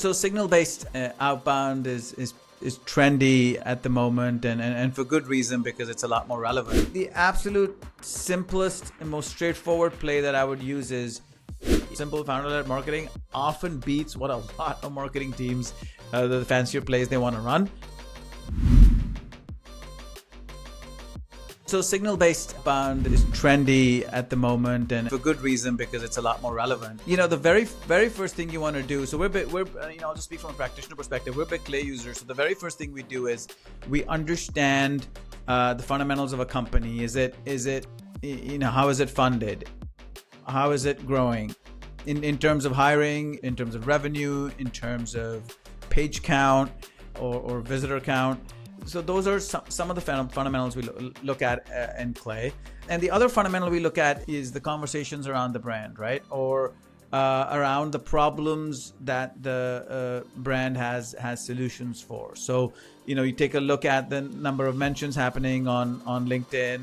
So signal-based outbound is trendy at the moment, and for good reason, because it's a lot more relevant. The absolute simplest and most straightforward play that I would use is simple founder-led marketing often beats what a lot of marketing teams, the fancier plays they want to run. So signal-based outbound is trendy at the moment, and for good reason, because it's a lot more relevant. You know, the very first thing you want to do. So we're I'll just speak from a practitioner perspective. We're big Clay users. So the very first thing we do is we understand the fundamentals of a company. Is it how is it funded? How is it growing? In terms of hiring, in terms of revenue, in terms of page count or visitor count. So those are some of the fundamentals we look at in Clay. And the other fundamental we look at is the conversations around the brand, right? Or around the problems that the brand has solutions for. So, you take a look at the number of mentions happening on LinkedIn,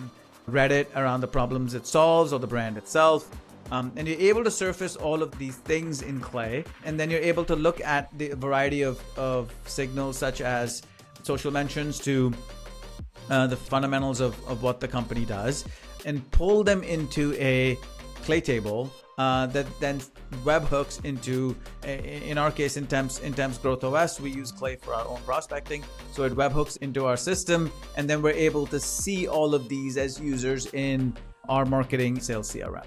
Reddit around the problems it solves or the brand itself. And you're able to surface all of these things in Clay. And then you're able to look at the variety of signals, such as social mentions, to the fundamentals of what the company does, and pull them into a Clay table that then webhooks into, in our case, Intempt's Growth OS. We use Clay for our own prospecting. So it webhooks into our system, and then we're able to see all of these as users in our marketing sales CRM.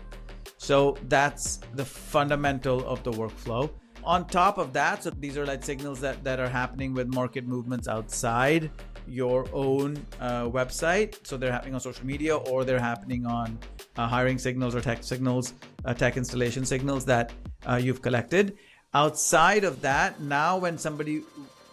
So that's the fundamental of the workflow. On top of that, so these are like signals that are happening with market movements outside your own website. So they're happening on social media, or they're happening on hiring signals or tech signals, tech installation signals that you've collected. Outside of that, now when somebody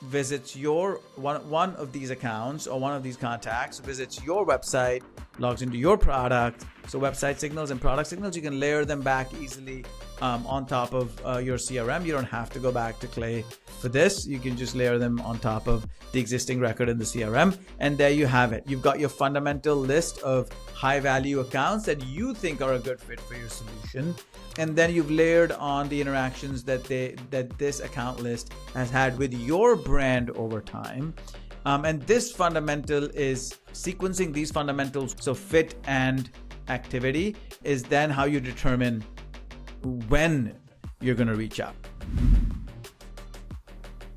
visits your one of these accounts or one of these contacts, visits your website, logs into your product, so website signals and product signals, you can layer them back easily on top of your CRM. You don't have to go back to Clay for this. You can just layer them on top of the existing record in the CRM, and there you have it. You've got your fundamental list of high value accounts that you think are a good fit for your solution, and then you've layered on the interactions that this account list has had with your brand over time. And this fundamental is sequencing these fundamentals. So fit and activity is then how you determine when you're going to reach out.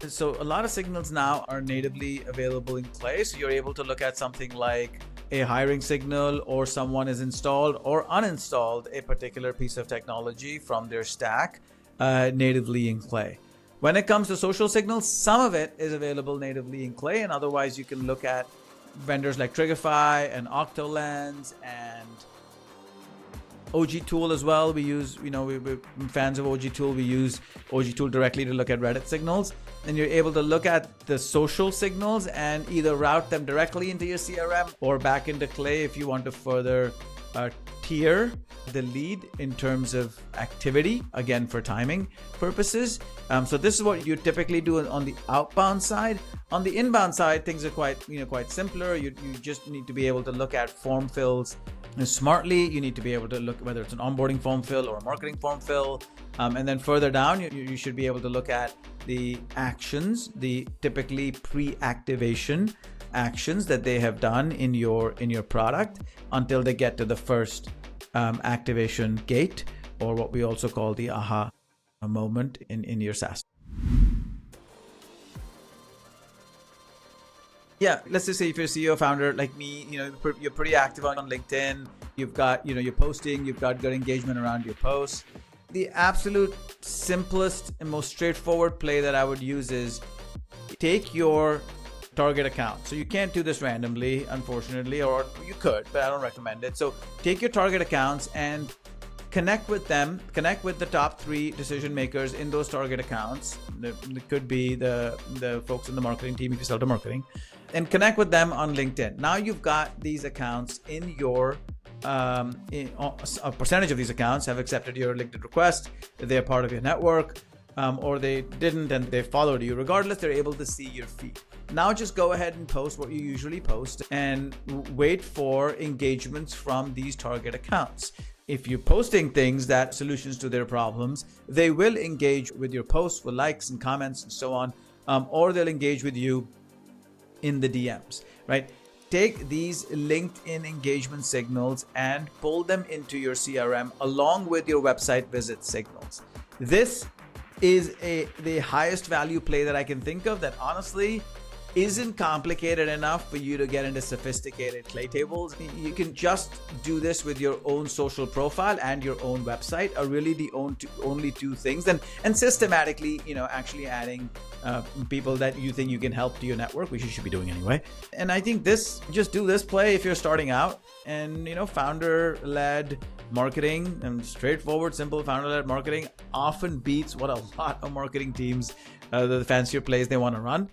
So a lot of signals now are natively available in Clay. So you're able to look at something like a hiring signal, or someone has installed or uninstalled a particular piece of technology from their stack natively in Clay. When it comes to social signals, some of it is available natively in Clay, and otherwise you can look at vendors like Trigify and OctoLens and OG Tool as well. We use, we're fans of OG Tool. We use OG Tool directly to look at Reddit signals, and you're able to look at the social signals and either route them directly into your CRM or back into Clay if you want to further tier the lead in terms of activity, again for timing purposes. So this is what you typically do on the outbound side. On the inbound side, things are quite simpler. You just need to be able to look at form fills smartly. You need to be able to look whether it's an onboarding form fill or a marketing form fill. And then further down, you should be able to look at the actions, the typically pre-activation actions that they have done in your product until they get to the first activation gate, or what we also call the aha moment in your SaaS. Yeah, let's just say if you're a CEO founder like me, you're pretty active on LinkedIn. You've got, you're posting, you've got good engagement around your posts. The absolute simplest and most straightforward play that I would use is take your target account. So you can't do this randomly, unfortunately, or you could, but I don't recommend it. So take your target accounts and connect with them, connect with the top 3 decision makers in those target accounts. It could be the folks in the marketing team if you sell to marketing, and connect with them on LinkedIn. Now you've got these accounts in your a percentage of these accounts have accepted your LinkedIn request. They're part of your network, or they didn't and they followed you. Regardless, they're able to see your feed. Now just go ahead and post what you usually post and wait for engagements from these target accounts. if you're posting things that solutions to their problems, they will engage with your posts with likes and comments and so on, or they'll engage with you in the DMs, right? Take these LinkedIn engagement signals and pull them into your CRM along with your website visit signals. This is the highest value play that I can think of that honestly isn't complicated enough for you to get into sophisticated clay tables. You can just do this with your own social profile and your own website are really the only two things. And systematically, actually adding people that you think you can help to your network, which you should be doing anyway. And I think just do this play if you're starting out. And founder-led marketing and straightforward, simple founder-led marketing often beats what a lot of marketing teams, the fancier plays they want to run.